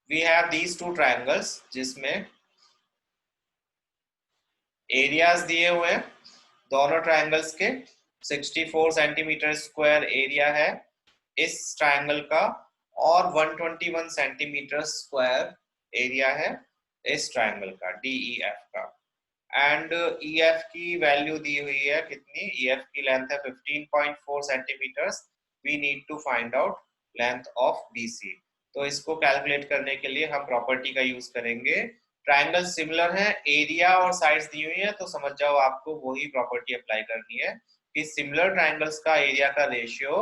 We have these two triangles जिसमें areas दिए हुए हैं दोनों ट्रायंगल्स के। 64 सेंटीमीटर स्क्वायर एरिया है इस ट्रायंगल का और 121 सेंटीमीटर स्क्वायर एरिया है इस ट्रायंगल का DEF का। एंड EF की वैल्यू दी हुई है कितनी, EF की लेंथ है 15.4 centimetres. We need to find out length of BC। तो इसको कैलकुलेट करने के लिए हम प्रॉपर्टी का यूज करेंगे। ट्रायंगल सिमिलर है, एरिया और साइड्स दी हुई है, तो समझ जाओ आपको वही प्रॉपर्टी अप्लाई करनी है कि सिमिलर ट्रायंगल्स का एरिया का ratio,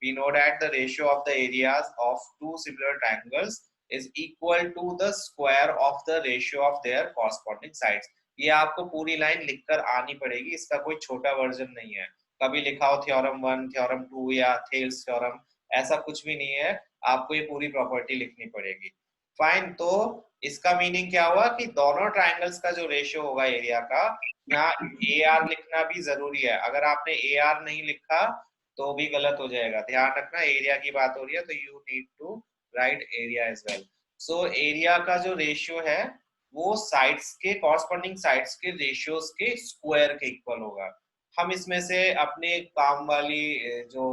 we know that the ratio of the areas of two similar triangles is equal to the square of the ratio of their corresponding sides। ये आपको पूरी लाइन लिखकर आनी पड़ेगी, इसका कोई छोटा वर्जन नहीं है। कभी लिखा हो थ्योरम 1, थ्योरम 2 या थेल्स थ्योरम, ऐसा कुछ भी नहीं है। आपको ये पूरी प्रॉपर्टी लिखनी पड़ेगी। फाइन, तो इसका मीनिंग क्या हुआ कि दोनों ट्राइंगल्स का जो रेशियो होगा एरिया का, यहाँ AR लिखना भी जरूरी है। अगर आपने AR नहीं लिखा तो भी गलत हो जाएगा। ध्यान रखना, एरिया की बात हो रही है तो you need to write area as well. So area का जो रेशियो है वो साइड्स के, कॉरस्पॉन्डिंग साइड्स के रेशियोज के स्क्वायर के इक्वल होगा। हम इसमें से अपने काम वाली जो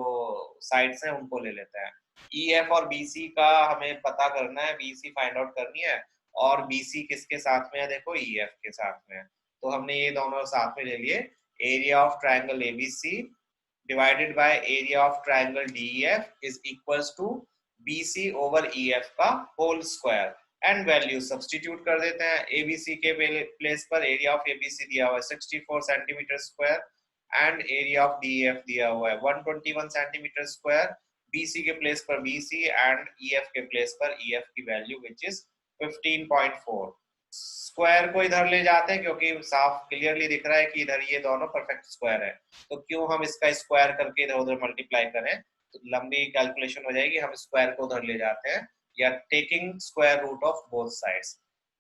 साइड्स हैं उनको ले लेते हैं। EF और BC का हमें पता करना है, BC फाइंड आउट करनी है। और BC किसके साथ में है, देखो EF के साथ में है, तो हमने ये दोनों साथ में ले लिए। Area of triangle ABC divided by area of triangle DEF is equals to BC over EF का whole square. And value substitute कर देते हैं। ABC के प्लेस पर एरिया ऑफ ABC दिया हुआ है 64 centimetre square and area of DEF दिया हुआ है 121 सेंटीमीटर स्क्वायर। BC के प्लेस पर BC एंड EF के प्लेस पर EF की वैल्यू विच इज 15.4। स्क्वायर को इधर ले जाते हैं क्योंकि साफ क्लियरली दिख रहा है कि इधर ये दोनों परफेक्ट स्क्वायर है, तो क्यों हम इसका स्क्वायर करके इधर उधर मल्टीप्लाई करें, तो लंबी कैलकुलेशन हो जाएगी। हम स्क्वायर को उधर ले जाते हैं या taking square root of both sides.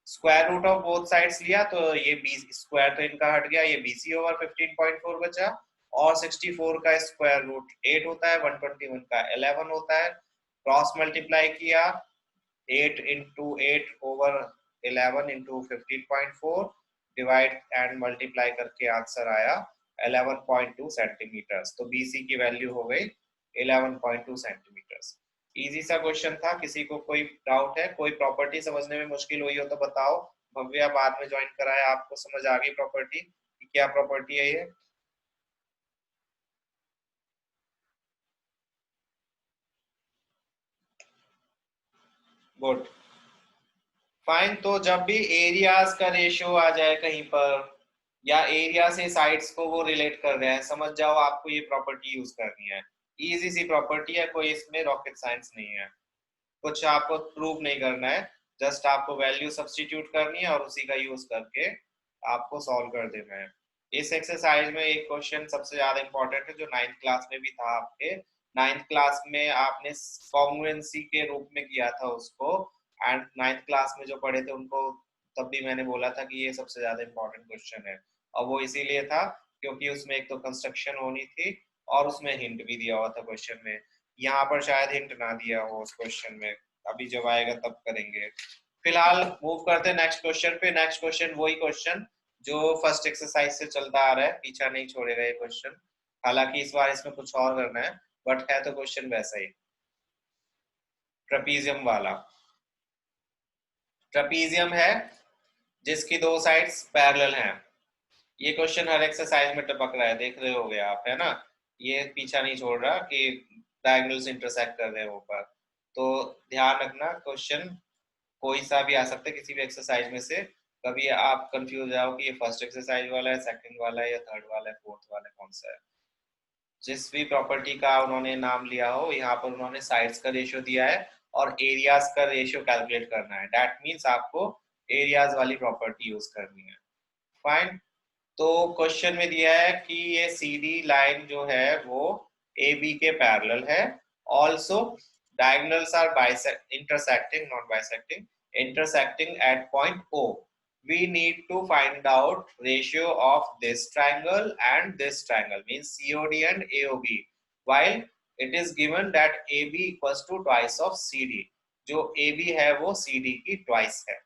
Square root of both sides लिया तो ये स्क्वायर तो इनका हट गया, ये BC ओवर 15.4 बचा। और 64 का स्क्वायर रूट 8 होता है, 121 का 11 होता है। क्रॉस मल्टीप्लाई किया, 8 into 8 over 11 into 15.4 divide and multiply करके आंसर आया 11.2 सेंटीमीटर्स। तो BC की वैल्यू हो गई 11.2 सेंटीमीटर्स। इजी सा क्वेश्चन था। किसी को कोई डाउट है, कोई प्रॉपर्टी समझने में मुश्किल हुई हो तो बताओ। भव्या बाद में ज्वाइन कराया, आपको समझ आ गई प्रॉपर्टी कि क्या प्रॉपर्टी है ये? Good, fine. तो जब भी एरियाज का रेशियो आ जाए कहीं पर या एरिया से साइड्स को वो रिलेट कर रहे हैं, समझ जाओ आपको ये प्रॉपर्टी यूज करनी है। इजी सी प्रॉपर्टी है, कोई इसमें रॉकेट साइंस नहीं है, कुछ आपको प्रूव नहीं करना है। जस्ट आपको वैल्यू सब्स्टिट्यूट करनी है और उसी का यूज करके आपको सॉल्व कर देना है। इस एक्सरसाइज में एक क्वेश्चन सबसे ज्यादा इंपॉर्टेंट है जो 9th क्लास में भी था आपके। 9th क्लास में आपने कॉन्ग्रुएंसी के रूप में किया था उसको, एंड 9th क्लास में जो पढ़े थे उनको तब भी मैंने बोला था कि ये सबसे ज्यादा इंपॉर्टेंट क्वेश्चन है। और वो इसीलिए था क्योंकि उसमें एक तो कंस्ट्रक्शन होनी थी और उसमें हिंट भी दिया हुआ था क्वेश्चन में। यहाँ पर शायद हिंट ना दिया हो उस क्वेश्चन में, अभी जब आएगा तब करेंगे। फिलहाल मूव करते हैं नेक्स्ट क्वेश्चन पे। नेक्स्ट क्वेश्चन वही क्वेश्चन जो फर्स्ट एक्सरसाइज से चलता आ रहा है, पीछा नहीं छोड़ेगा ये क्वेश्चन। हालांकि इस बार इसमें कुछ और करना है, बट है तो क्वेश्चन वैसा ही, ट्रेपीजियम वाला। ट्रेपीजियम है जिसकी दो साइड्स पैरेलल हैं। ये क्वेश्चन हर एक्सरसाइज में टपक रहा है, देख रहे होगे आप, है ना? ये पीछा नहीं छोड़ रहा कि डायगोनल्स इंटरसेक्ट कर रहे हैं ऊपर। तो ध्यान रखना, क्वेश्चन कोई सा भी आ सकता है किसी भी एक्सरसाइज में से। कभी आप कंफ्यूज जाओ कि ये फर्स्ट एक्सरसाइज वाला है, सेकंड वाला है या थर्ड वाला है, फोर्थ वाला है, कौन सा है। जिस भी प्रॉपर्टी का उन्होंने नाम लिया हो, यहाँ पर उन्होंने साइड्स का रेशियो दिया है और एरियाज का रेशियो कैलकुलेट करना है। दैट मीन्स आपको एरियाज वाली प्रॉपर्टी यूज करनी है। फाइन। तो क्वेश्चन में दिया है कि ये CD लाइन जो है वो AB के पैरेलल है। Also diagonals are intersecting, not bisecting, intersecting at point O. We need to find out ratio of this triangle and this triangle, means COD and AOB, while it is given that AB equals to twice of CD. जो AB है वो CD की twice है।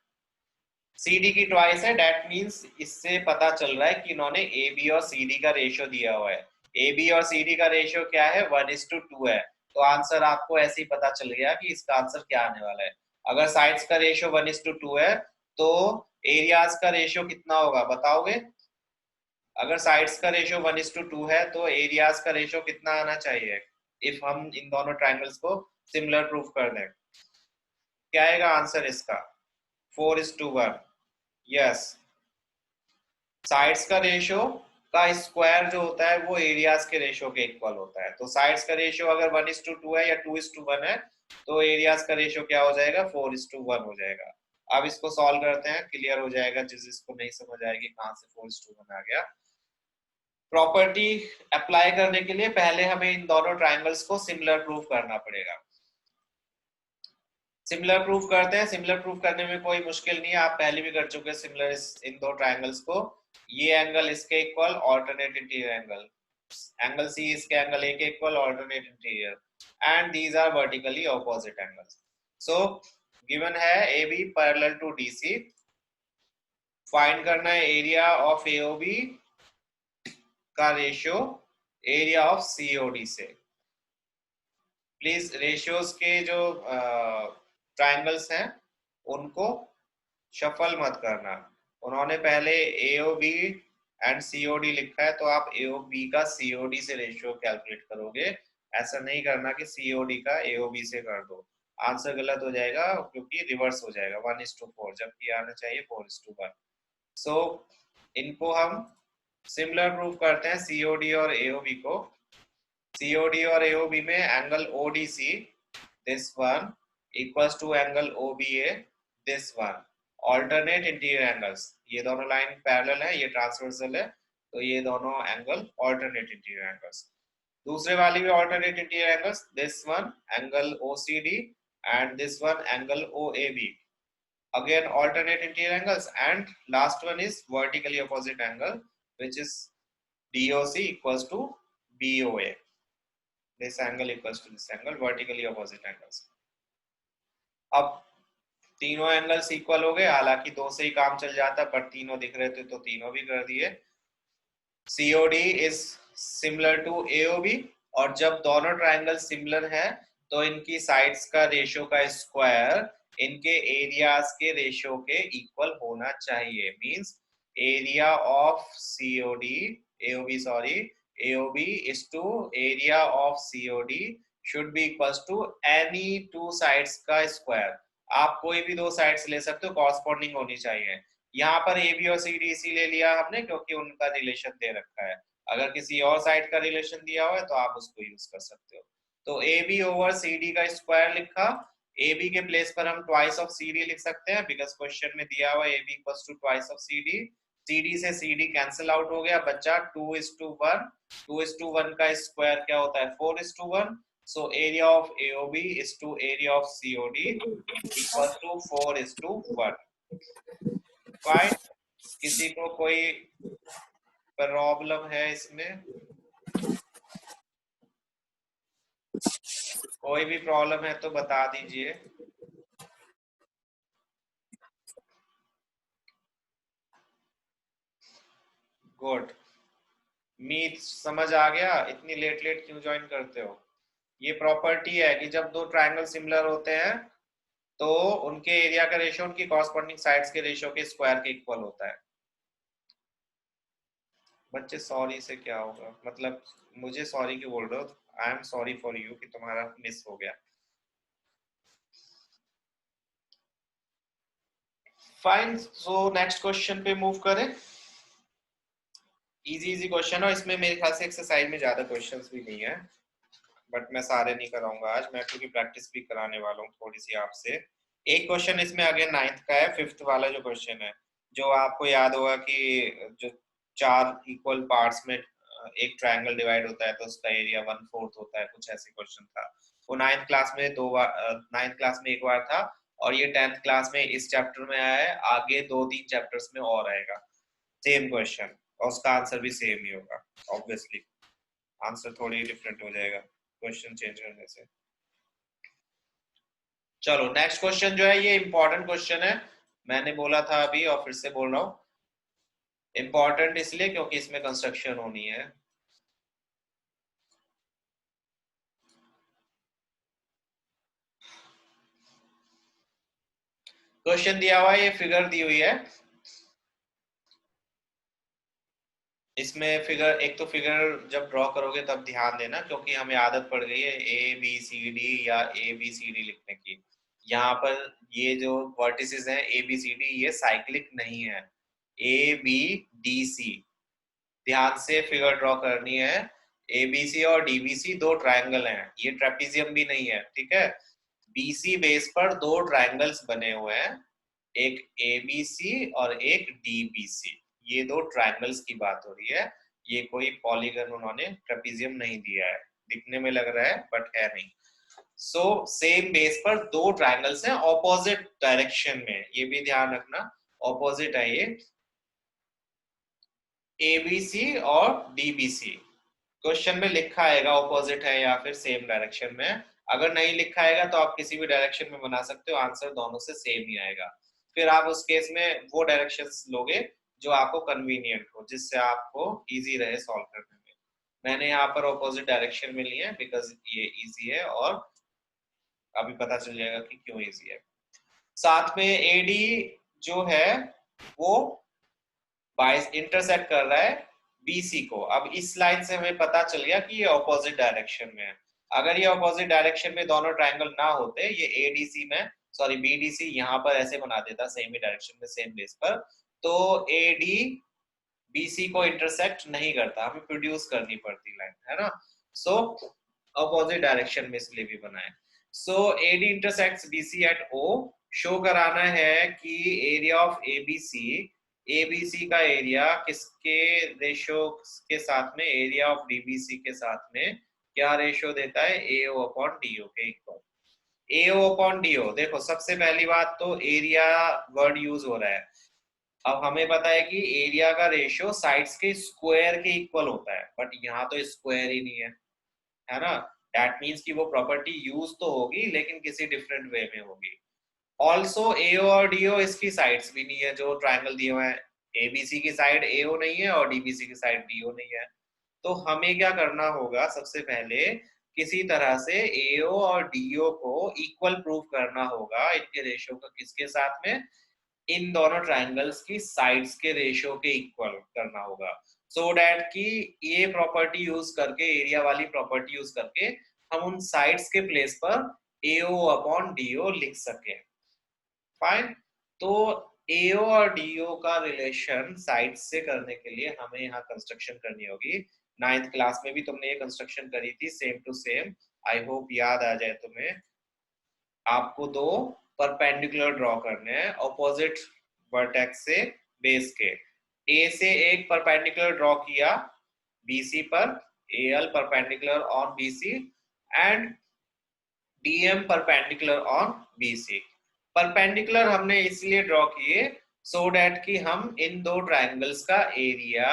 CD की twice है, that means इससे पता चल रहा है कि इन्होंने AB और CD का रेशियो दिया हुआ है। AB और CD का रेशियो क्या है, 1:2 है। तो आंसर आपको ऐसे ही पता चल गया कि इसका आंसर क्या आने वाला है। अगर साइड्स का रेशियो 1:2 है तो एरियाज का रेशियो कितना होगा बताओगे? अगर साइड्स का रेशियो 1:2 है तो एरियाज का रेशियो कितना आना चाहिए? इफ हम इन दोनों ट्राइंगल्स को सिमिलर प्रूफ कर दें, क्या आएगा आंसर इसका? 4:1। यस, साइड्स का रेशियो का स्क्वायर जो होता है वो एरियाज के रेशियो के इक्वल होता है। तो साइड्स का रेशियो अगर 1:2 है या 2:1 है तो एरियाज का रेशियो क्या हो जाएगा, 4:1 हो जाएगा। अब इसको सॉल्व करते हैं, क्लियर हो जाएगा जिसको नहीं समझ आएगी कहां से 4:1 आ गया। प्रॉपर्टी अप्लाई करने के लिए पहले हमें इन दोनों ट्राइंगल्स को सिमिलर प्रूफ करना पड़ेगा। सिमिलर प्रूफ करते हैं। सिमिलर प्रूफ करने में कोई मुश्किल नहीं है, आप पहले भी कर चुके हैं सिमिलर इन दो ट्राइंगल्स को। ये एंगल इसके equal, alternate interior angle, angle C इसके एंगल ए के equal, alternate interior, and these are vertically opposite angles. So given है A B parallel to D C, find करना है एरिया ऑफ एओबी का ratio area of COD से। Please ratios के जो triangles हैं उनको शफल मत करना। उन्होंने पहले एओबी एंड सीओडी लिखा है तो आप एओबी का सीओडी से रेशियो कैलकुलेट करोगे। ऐसा नहीं करना कि सीओडी का एओबी से कर दो, आंसर गलत हो जाएगा क्योंकि रिवर्स हो जाएगा 1:4, जबकि आना चाहिए 4:1। सो इनको हम सिमिलर प्रूफ करते हैं सीओडी और एओबी को। सीओडी और एओबी में angle ODC this one equals to angle OBA this one, alternate interior angles. ये दोनों लाइन पैरेलल है, ये ट्रांसवर्सल है, तो ये दोनों एंगल ऑल्टरनेट इंटीरियर एंगल्स। दूसरे वाली भी alternate interior angles, this one angle OCD and this one angle OAB, again alternate interior angles, and last one is vertically opposite angle which is DOC equals to BOA. This angle equals to this angle, vertically opposite angles. अब तीनों angles equal हो गए, हालांकि दो से ही काम चल जाता पर तीनों दिख रहे थे तो तीनों भी कर दिए। COD is similar to AOB, और जब दोनों ट्राइंगल सिमिलर हैं तो इनकी साइड्स का रेशियो का स्क्वायर इनके एरियाज के रेशियो के इक्वल होना चाहिए। Means area of COD AOB sorry AOB is to area of COD should be equals to any two sides का स्क्वायर। आप कोई भी दो साइड्स ले सकते हो, कॉरस्पॉन्डिंग होनी चाहिए। यहाँ पर ए बी और सी डी इसीलिए लिया हमने क्योंकि उनका रिलेशन दे रखा है। अगर किसी और साइड का रिलेशन दिया हुआ है तो आप उसको यूज कर सकते हो। तो A B over C D का स्क्वायर लिखा, ए बी के प्लेस पर हम ट्वाइस ऑफ सी डी लिख सकते हैं बिकॉज क्वेश्चन में दिया हुआ A B equals to twice of C D. C D से सी डी कैंसिल आउट हो गया, बच्चा 2:1। 2:1 का स्क्वायर क्या होता है, 4:1। So area of AOB is to area of COD equal to 4:1। Fine. किसी को कोई प्रॉब्लम है इसमें? कोई भी प्रॉब्लम है तो बता दीजिए। गुड, मीत समझ आ गया। इतनी लेट लेट क्यों ज्वाइन करते हो? ये प्रॉपर्टी है कि जब दो ट्रायंगल सिमिलर होते हैं तो उनके एरिया का रेशियो उनकी कॉरस्पॉन्डिंग साइड्स के रेशियो के स्क्वायर के इक्वल होता है। बच्चे सॉरी से क्या होगा, मतलब मुझे सॉरी क्यों बोल रहे हो? I am sorry for you कि तुम्हारा मिस हो गया। फाइन, सो नेक्स्ट क्वेश्चन पे मूव करें। इजी इजी क्वेश्चन है, इसमें मेरे ख्याल से एक्सरसाइज में ज्यादा क्वेश्चंस भी नहीं है, बट मैं सारे नहीं कराऊंगा आज मैं क्योंकि प्रैक्टिस भी कराने वाला हूँ थोड़ी सी आपसे। एक क्वेश्चन इसमें अगेन 9th का है, 5th वाला जो क्वेश्चन है, जो आपको याद होगा कि जो 4 इक्वल पार्ट्स में एक ट्रायंगल डिवाइड होता है तो उसका एरिया 1/4 होता है, कुछ ऐसे क्वेश्चन था। वो 9th क्लास में 9th क्लास में एक बार था और ये 10th क्लास में इस चैप्टर में आया है, आगे 2-3 चैप्टर्स में और आएगा सेम क्वेश्चन, और उसका आंसर भी सेम ही होगा। ऑब्वियसली आंसर थोड़ी डिफरेंट हो जाएगा क्वेश्चन चेंज करने से। चलो नेक्स्ट क्वेश्चन जो है ये इंपॉर्टेंट क्वेश्चन है, मैंने बोला था अभी और फिर से बोल रहा हूँ, इंपॉर्टेंट इसलिए क्योंकि इसमें कंस्ट्रक्शन होनी है। क्वेश्चन दिया हुआ है, ये फिगर दी हुई है, इसमें फिगर, एक तो फिगर जब ड्रॉ करोगे तब ध्यान देना क्योंकि हमें आदत पड़ गई है ए बी सी डी या ए बी सी डी लिखने की। यहाँ पर ये जो वर्टिसेस हैं ए बी सी डी ये साइक्लिक नहीं है, ए बी डी सी, ध्यान से फिगर ड्रॉ करनी है। ए बी सी और डी बी सी दो ट्राइंगल हैं, ये ट्रेपीजियम भी नहीं है, ठीक है। बीसी बेस पर दो ट्राइंगल्स बने हुए हैं, एक एबीसी और एक डीबीसी, ये दो ट्राइंगल्स की बात हो रही है। ये कोई पॉलीगन उन्होंने ट्रेपीजियम नहीं दिया है, दिखने में लग रहा है बट है नहीं। सो सेम बेस पर दो ट्राइंगल्स हैं ऑपोजिट डायरेक्शन में, ये भी ध्यान रखना, ऑपोजिट है ये, एबीसी और डीबीसी। क्वेश्चन में लिखा आएगा ऑपोजिट है या फिर सेम डायरेक्शन में, अगर नहीं लिखा आएगा तो आप किसी भी डायरेक्शन में बना सकते हो, आंसर दोनों से सेम ही आएगा। फिर आप उस केस में वो डायरेक्शंस लोगे जो आपको कन्वीनियंट हो, जिससे आपको इजी रहे सॉल्व करने में। मैंने यहाँ पर ऑपोजिट डायरेक्शन में लिया है बिकॉज ये इजी है और अभी पता चल जाएगा कि क्यों इजी है। साथ में एडी जो है वो बाइस इंटरसेक्ट कर रहा है बीसी को। अब इस लाइन से हमें पता चल गया कि ये ऑपोजिट डायरेक्शन में है। अगर ये ऑपोजिट डायरेक्शन में दोनों ट्राइंगल ना होते, ये एडीसी में, सॉरी बीडीसी यहाँ पर ऐसे बना देता सेम ही डायरेक्शन में सेम बेस पर, तो एडी बीसी को इंटरसेक्ट नहीं करता, हमें प्रोड्यूस करनी पड़ती लाइन, है ना। सो अपोजिट डायरेक्शन में इसलिए भी बनाए। सो एडी इंटरसेक्ट्स बीसी एट ओ, शो कराना है कि एरिया ऑफ एबीसी, एबीसी का एरिया किसके रेशो के साथ में, एरिया ऑफ डीबीसी के साथ में क्या रेशो देता है, एओ अपॉन डीओ के इक्वल। एओ अपॉन डीओ, देखो सबसे पहली बात तो एरिया वर्ड यूज हो रहा है। अब हमें पता है कि एरिया का रेशियो साइड्स के स्क्वायर के इक्वल होता है, बट यहाँ तो स्क्वायर ही नहीं है ना। दैट मीन्स कि वो प्रॉपर्टी यूज तो होगी लेकिन किसी डिफरेंट वे में होगी। ऑल्सो एओ और डीओ इसकी साइड्स भी नहीं है, जो ट्राइंगल दिए हुए हैं, एबीसी की साइड एओ नहीं है और डीबीसी की साइड डीओ नहीं है। तो हमें क्या करना होगा, सबसे पहले किसी तरह से एओ और डीओ को इक्वल प्रूव करना होगा, इनके रेशियो का किसके साथ में, इन दोनों ट्राइंगल्स की साइड्स के रेशियो के इक्वल करना होगा, सो डैट कि ये प्रॉपर्टी यूज करके, एरिया वाली प्रॉपर्टी यूज करके हम उन साइड्स के प्लेस पर एओ अपॉन डीओ लिख सके। फाइन। तो एओ और डीओ का रिलेशन साइड से करने के लिए हमें यहाँ कंस्ट्रक्शन करनी होगी। 9th क्लास में भी तुमने ये कंस्ट्रक्शन करी थी same to same, I hope याद आ जाए तुम्हें। आपको दो परपेंडिकुलर ड्रॉ करने हैं ऑपोजिट वर्टेक्स से बेस के। ए से एक परपेंडिकुलर ड्रॉ किया बीसी पर, L perpendicular on BC and DM perpendicular on BC. Perpendicular हमने इसलिए ड्रॉ किए सो डैट कि हम इन दो ट्राइंगल्स का एरिया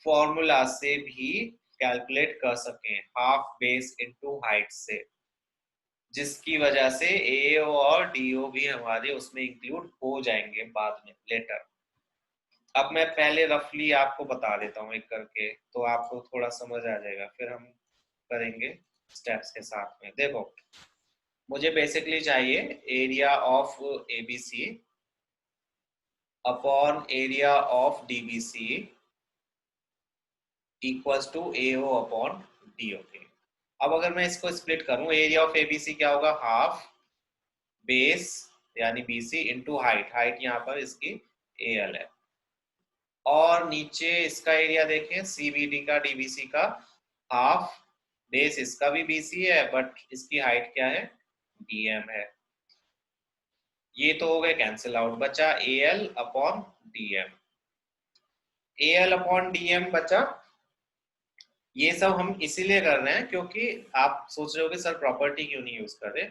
फॉर्मूला से भी कैलकुलेट कर सकें, हाफ बेस इनटू हाइट से, जिसकी वजह से एओ और डीओ भी हमारे उसमें इंक्लूड हो जाएंगे बाद में लेटर। अब मैं पहले रफली आपको बता देता हूँ एक करके, तो आपको थोड़ा समझ आ जाएगा, फिर हम करेंगे स्टेप्स के साथ में। देखो मुझे बेसिकली चाहिए area of ABC upon area of DBC equals to AO upon DO के। अब अगर मैं इसको स्प्लिट करूं, एरिया ऑफ एबीसी क्या होगा, हाफ बेस यानी बीसी इंटू हाइट, हाइट यहाँ पर इसकी एल है, और नीचे इसका एरिया देखें सीबीडी का डीबीसी का, हाफ बेस इसका भी बीसी है बट इसकी हाइट क्या है, डीएम है। ये तो हो गए कैंसिल आउट, बचा L upon DM. L upon DM बचा। ये सब हम इसीलिए कर रहे हैं क्योंकि आप सोच रहे हो कि सर प्रॉपर्टी क्यों नहीं यूज कर रहे।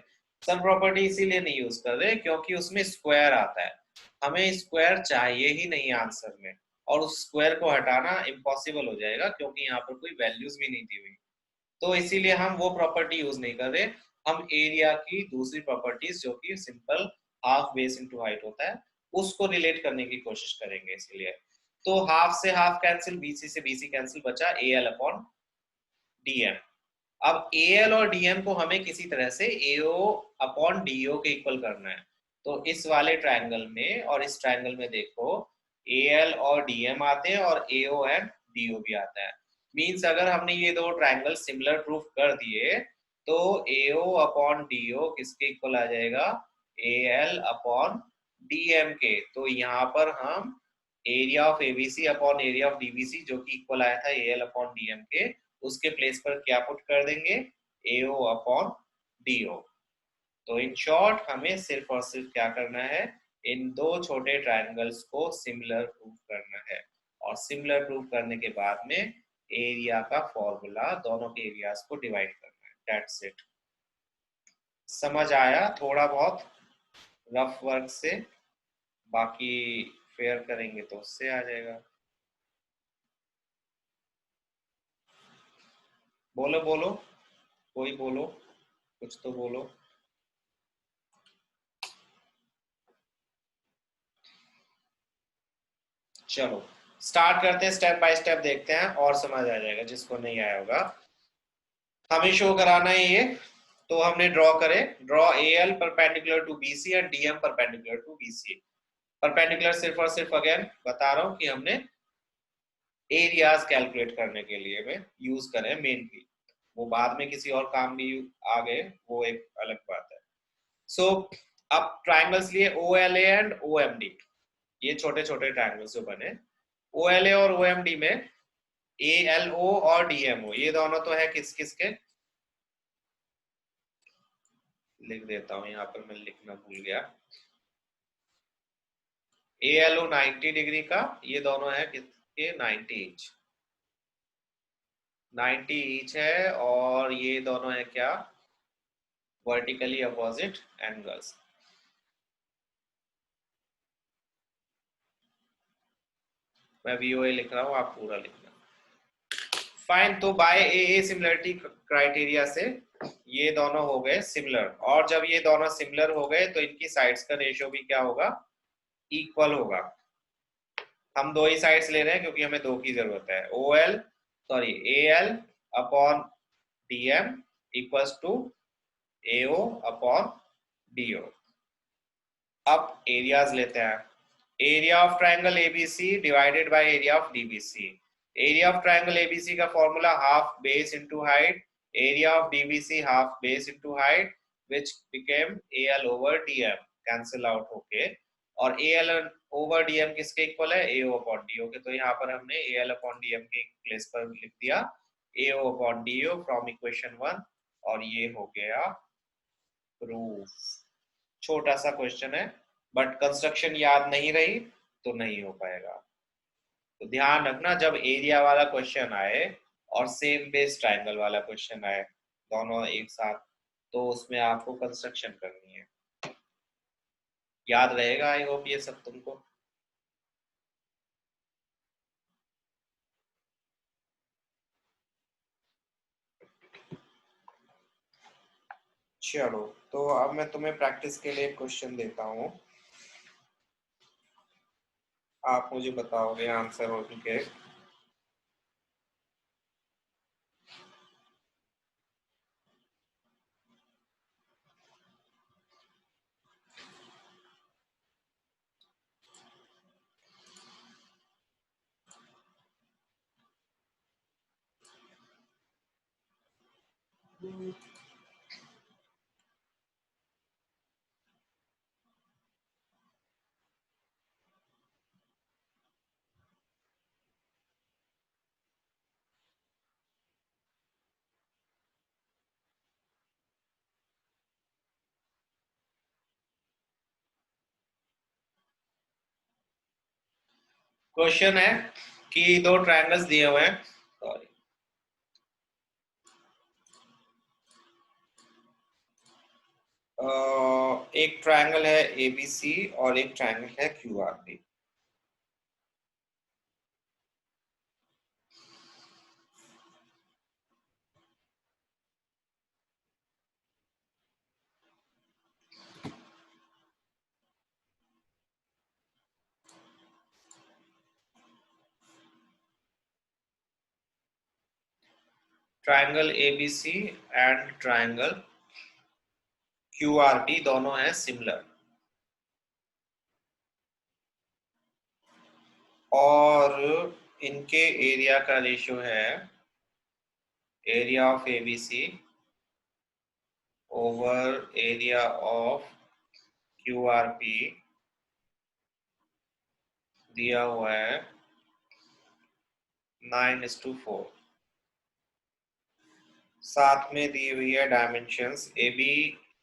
सर प्रॉपर्टी इसीलिए नहीं यूज कर रहे क्योंकि उसमें स्क्वायर आता है, हमें स्क्वायर चाहिए ही नहीं आंसर में, और उस स्क्वायर को हटाना इम्पॉसिबल हो जाएगा क्योंकि यहाँ पर कोई वैल्यूज भी नहीं दी हुई, तो इसीलिए हम वो प्रॉपर्टी यूज नहीं कर रहे। हम एरिया की दूसरी प्रॉपर्टीज जो कि simple half base into height होता है उसको रिलेट करने की कोशिश करेंगे। इसलिए तो हाफ से हाफ कैंसिल, बीसी से बीसी कैंसिल, बचा A L upon D M. अब ए एल और डीएम को हमें किसी तरह से एओ अपॉन डीओ के इक्वल करना है। तो इस वाले ट्रायंगल में और इस ट्रायंगल में देखो ए एल और डीएम आते हैं और एओ एंड डीओ भी आता है। मींस अगर हमने ये दो ट्रायंगल सिमिलर प्रूफ कर दिए तो एओ अपॉन डीओ किसके इक्वल आ जाएगा, ए एल अपॉन डीएम के। तो यहाँ पर हम area of ABC upon area of DBC जो कि इक्वल आया था ए एल अपॉन डीएम के, उसके प्लेस पर क्या पुट कर देंगे, एओ अपॉन डीओ। तो इन शॉर्ट हमें सिर्फ और सिर्फ क्या करना है, इन दो छोटे ट्रायंगल्स को सिमिलर प्रूफ करना है और सिमिलर प्रूफ करने के बाद में एरिया का फॉर्मूला दोनों के एरियाज को डिवाइड करना है। That's it. समझ आया थोड़ा बहुत रफ वर्क से, बाकी फेयर करेंगे तो उससे आ जाएगा। बोलो बोलो, कोई बोलो, कुछ तो बोलो। चलो स्टार्ट करते हैं, स्टेप बाय स्टेप देखते हैं और समझ आ जाएगा जिसको नहीं आया होगा। हमें शो कराना है ये, तो हमने ड्रॉ करे, draw A L perpendicular to B C and DM perpendicular to B C. Perpendicular सिर्फ और सिर्फ अगेन बता रहा हूँ कि हमने एरियाज कैलकुलेट करने के लिए में यूज करें मेनली, वो बाद में किसी और काम भी आ गए वो एक अलग बात है। सो अब ट्राइंगल्स लिए O L A and O M D, ये छोटे छोटे ट्राइंगल्स जो बने ओ एल ए और ओ एम डी में ए एल ओ और डी एम ओ, ये दोनों तो है किस किस के, लिख देता हूं यहाँ पर, मैं लिखना भूल गया। ए एल ओ 90 डिग्री का, ये दोनों है किसके, 90 इंच, 90 इंच है, और ये दोनों है क्या, वर्टिकली अपोजिट एंगल्स। मैं वीओए लिख रहा हूँ, आप पूरा लिखना। फाइन, तो by A A similarity criteria से ये दोनों हो गए सिमिलर, और जब ये दोनों सिमिलर हो गए तो इनकी साइड्स का रेशियो भी क्या होगा, इक्वल होगा। हम दो ही साइड्स ले रहे हैं क्योंकि हमें दो की जरूरत है। O L sorry A L upon D M equals to A O upon D O. अब एरियाज लेते हैं, area of triangle ABC divided by area of DBC. Area of triangle ABC का formula half base into height, area of DBC half base into height, which became AL over DM, cancel out होके, और AL over DM किसके equal है, AO upon DO के। तो यहाँ पर हमने एएल अपॉन डीएम के प्लेस पर लिख दिया एओ अपॉन डीओ फ्रॉम इक्वेशन 1, और ये हो गया प्रूफ। छोटा सा क्वेश्चन है, बट कंस्ट्रक्शन याद नहीं रही तो नहीं हो पाएगा। तो ध्यान रखना जब एरिया वाला क्वेश्चन आए और सेम बेस ट्राइंगल वाला क्वेश्चन आए दोनों एक साथ, तो उसमें आपको कंस्ट्रक्शन करनी है। याद रहेगा आई होप ये सब तुमको। चलो तो अब मैं तुम्हें प्रैक्टिस के लिए क्वेश्चन देता हूँ, आप मुझे बताओगे आंसर हो के। क्वेश्चन है कि दो ट्रायंगल्स दिए हुए हैं, सॉरी एक ट्रायंगल है एबीसी और एक ट्रायंगल है QRB. Triangle ABC and triangle QRT दोनों है सिमिलर, और इनके एरिया का रेशियो है area of ABC over area of QRP दिया हुआ है 9:4। साथ में दी हुई है डायमेंशंस, ए बी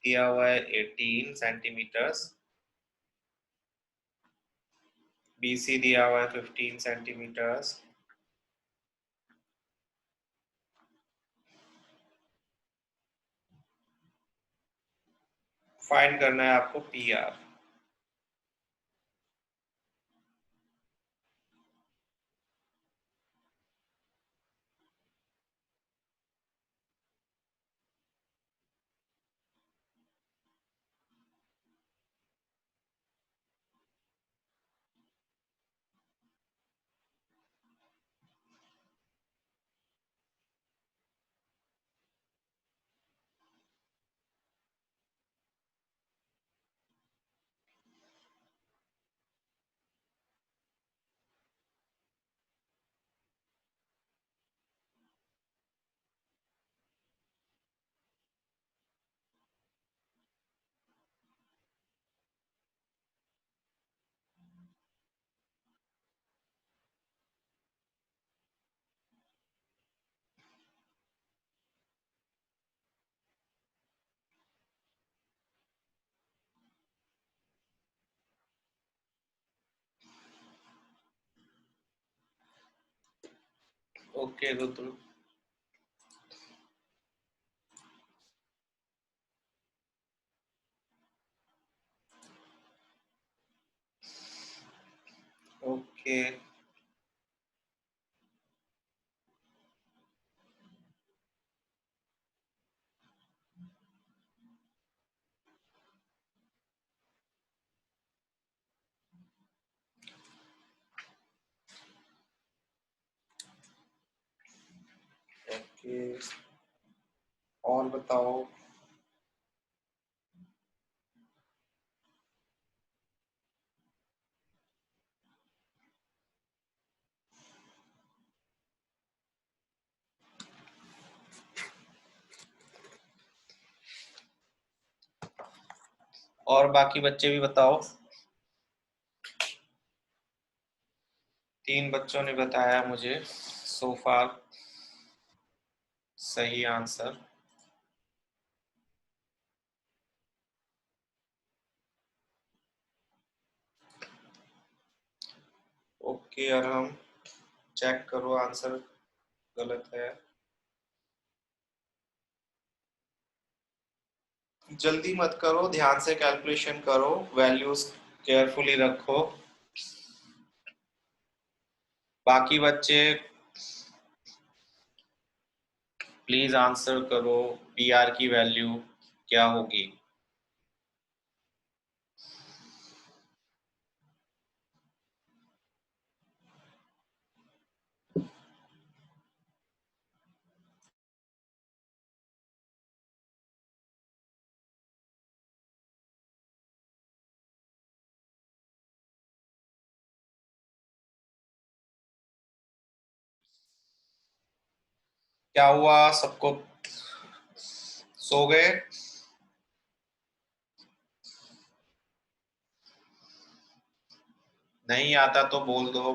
दिया हुआ है 18 सेंटीमीटर्स, बी सी दिया हुआ है 15 सेंटीमीटर्स, फाइंड करना है आपको P R. Okay Rudra, okay okay, और बताओ। और बाकी बच्चे भी बताओ। 3 बच्चों ने बताया मुझे सो फार सही आंसर। ओके, और हम चेक करो आंसर गलत है। जल्दी मत करो, ध्यान से कैलकुलेशन करो, वैल्यूज केयरफुली रखो। बाकी बच्चे प्लीज आंसर करो, पी आर की वैल्यू क्या होगी। क्या हुआ सबको, सो गए? नहीं आता तो बोल दो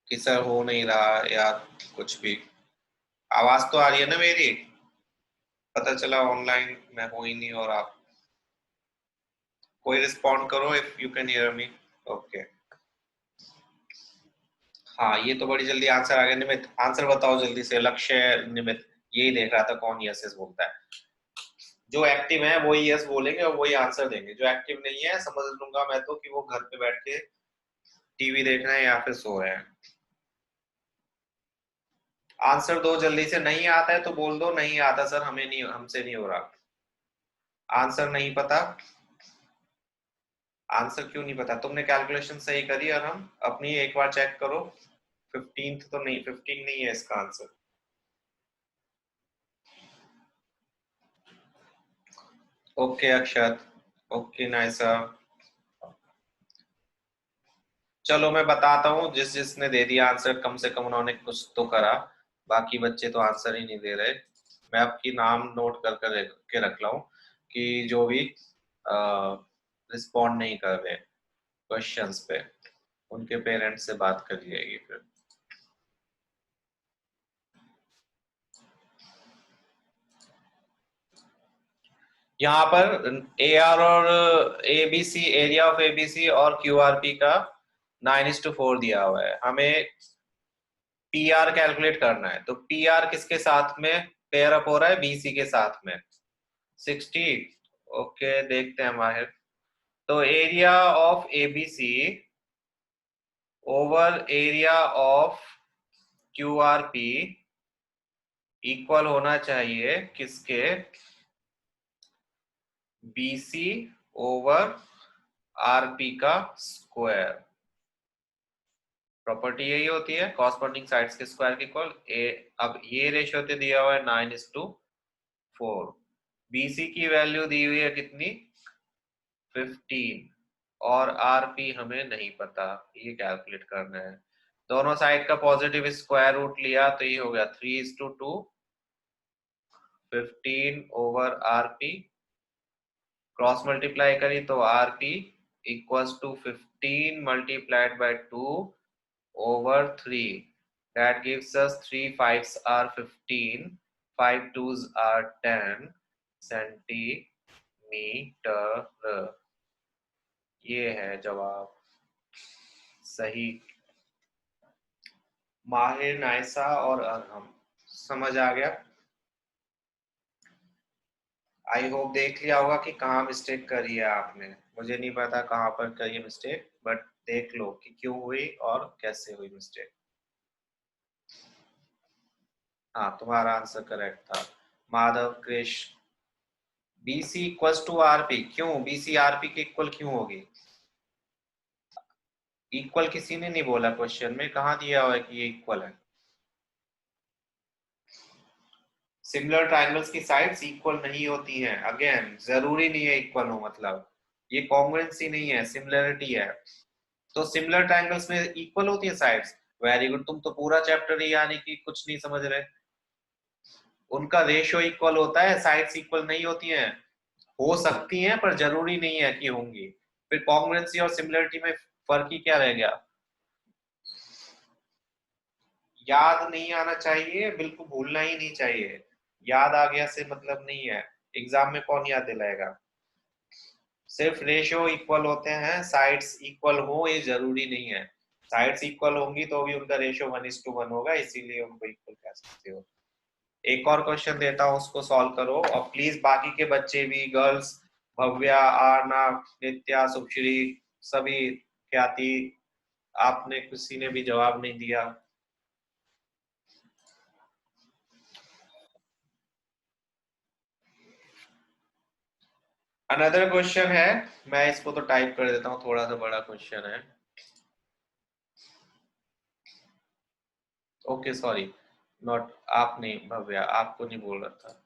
कि सर हो नहीं रहा, या कुछ भी। आवाज तो आ रही है ना मेरी? पता चला ऑनलाइन मैं हो ही नहीं, और आप कोई रिस्पॉन्ड करो if you can hear me. Okay, हाँ ये तो बड़ी जल्दी आंसर आ गया। निमित आंसर बताओ जल्दी से, लक्ष्य निमित यही देख रहा था कौन यस यस बोलता है। जो एक्टिव है वही यस बोलेंगे और वही आंसर देंगे, जो एक्टिव नहीं है समझ लूंगा मैं तो कि वो घर पे बैठ के टीवी देख रहे हैं या फिर सो रहे हैं। आंसर दो जल्दी से। नहीं आता है तो बोल दो नहीं आता सर, हमें नहीं, हमसे नहीं हो रहा। आंसर नहीं पता? आंसर क्यों नहीं पता? तुमने कैलकुलेशन सही करी, और हम अपनी एक बार चेक करो। 15 तो नहीं, 15 नहीं है इसका आंसर। ओके अक्षत, ओके नाइसा। चलो मैं बताता हूँ, जिस जिसने दे दिया आंसर कम से कम उन्होंने कुछ तो करा, बाकी बच्चे तो आंसर ही नहीं दे रहे। मैं आपकी नाम नोट कर कर के रख लाऊं कि जो भी रिस्पॉन्ड नहीं कर रहे क्वेश्चंस पे, उनके पेरेंट्स से बात कर जाएगी फिर। यहाँ पर ए आर और एबीसी, एरिया ऑफ एबीसी और क्यूआरपी का 9:4 दिया हुआ है। हमें पी आर कैलकुलेट करना है, तो पी आर किसके साथ में पेयर अप हो रहा है? बीसी के साथ में 60। ओके देखते हैं माहिर। तो area of ABC over area of QRP equal होना चाहिए किसके? बीसी ओवर आरपी का स्क्वायर। प्रॉपर्टी यही होती है, कॉरस्पॉन्डिंग साइड्स के स्क्वायर के इक्वल ए। अब ये रेशियो तो दिया हुआ है 9:4। बीसी की वैल्यू दी हुई है कितनी? 15। और आरपी हमें नहीं पता, ये कैलकुलेट करना है। दोनों साइड का पॉजिटिव स्क्वायर रूट लिया तो ये हो गया 3:2। 15 ओवर आरपी क्रॉस मल्टीप्लाई करी तो RP equals to 15 multiplied by 2 over 3. That gives us 3 5s are 15, 5 2s are 10 centimeter। ये है जवाब सही। माहिर, नाइसा और अरहम, समझ आ गया? आई होप देख लिया होगा कि कहाँ मिस्टेक करी है आपने। मुझे नहीं पता कहाँ पर करी मिस्टेक, बट देख लो कि क्यों हुई और कैसे हुई मिस्टेक। हाँ, तुम्हारा आंसर करेक्ट था Madhav Krishna. BC equals to RP, क्यों बीसी आरपी के इक्वल क्यों होगी? इक्वल किसी ने नहीं बोला, क्वेश्चन में कहाँ दिया हुआ है कि ये इक्वल है? सिमिलर ट्रायंगल्स की साइड्स इक्वल नहीं होती हैं। अगेन जरूरी नहीं है इक्वल हो, मतलब ये कॉन्ग्रुएंसी नहीं है, सिमिलरिटी है। तो सिमिलर ट्रायंगल्स में इक्वल होती है साइड्स। वेरी गुड, तुम तो पूरा चैप्टर ही यानी कि कुछ नहीं समझ रहे। उनका रेशियो इक्वल होता है, साइड्स इक्वल नहीं होती हैं। हो सकती हैं पर जरूरी नहीं है कि होंगी। फिर कॉन्ग्रुएंसी और सिमिलरिटी में फर्क ही क्या रह गया? याद नहीं आना चाहिए, बिल्कुल भूलना ही नहीं चाहिए। याद आ गया से मतलब नहीं है, एग्जाम में कौन याद दिलाएगा? सिर्फ रेशियो इक्वल होते हैं, साइड्स इक्वल हो ये जरूरी नहीं है। साइड्स इक्वल होंगी तो भी उनका रेशियो 1:1 होगा, इसीलिए उनको इक्वल कह सकते हो। एक और क्वेश्चन देता हूँ, उसको सॉल्व करो। और प्लीज बाकी के बच्चे भी, गर्ल्स, भव्या, आरना, नित्या, सुश्री, सभी, ख्याति, आपने किसी ने भी जवाब नहीं दिया। अनदर क्वेश्चन है, मैं इसको तो टाइप कर देता हूँ, थोड़ा सा बड़ा क्वेश्चन है। ओके सॉरी, नॉट आप नहीं भव्या, आपको नहीं बोल रहा था।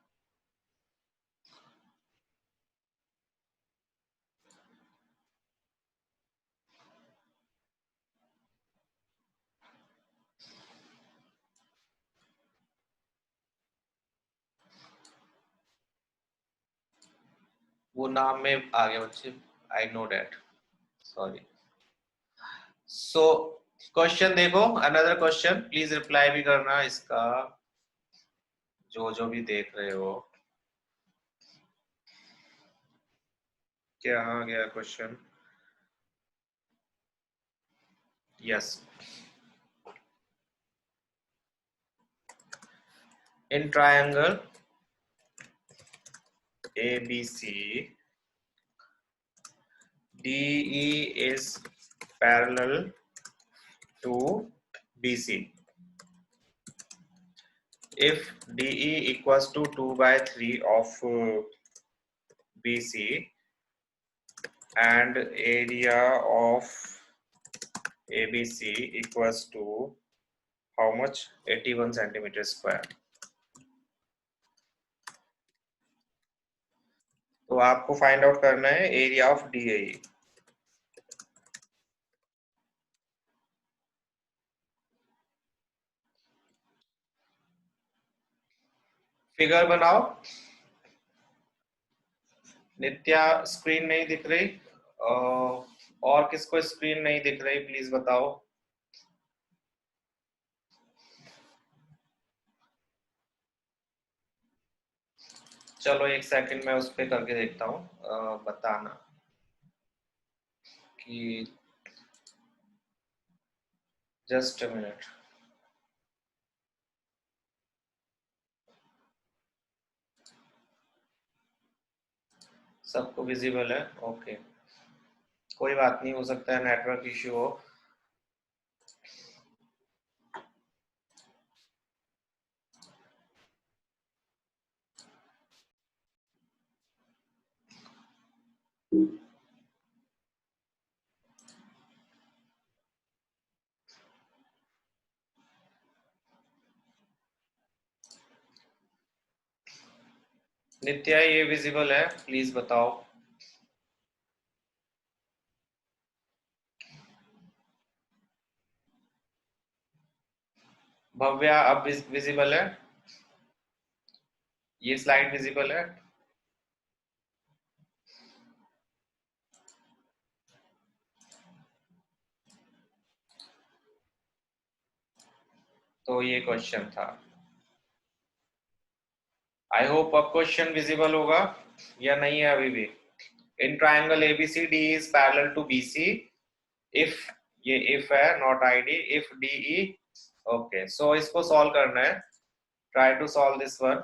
वो नाम में आ गया बच्चे, I know that, sorry. So question देखो, अनदर क्वेश्चन, प्लीज रिप्लाई भी करना इसका, जो जो भी देख रहे हो। क्या आ गया question? Yes. In triangle ABC, DE is parallel to BC. If DE equals to 2/3 of BC and area of ABC equals to how much? 81 centimeter square. तो आपको फाइंड आउट करना है एरिया ऑफ डीएई। फिगर बनाओ। नित्या screen नहीं दिख रही? और किसको स्क्रीन नहीं दिख रही प्लीज बताओ। चलो एक सेकंड में उस पर करके देखता हूँ, बताना कि जस्ट अ मिनट। सबको विजिबल है? ओके, कोई बात नहीं, हो सकता है नेटवर्क इश्यू हो। नित्या ये विजिबल है? प्लीज बताओ। भव्या अब विजिबल है? ये स्लाइड विजिबल है? तो ये क्वेश्चन था। आई होप अब क्वेश्चन विजिबल होगा या नहीं है अभी भी। In triangle ABCD is parallel to BC if, ये इफ है not ID, if DE. Okay, so इसको सॉल्व करना है। Try to solve this one.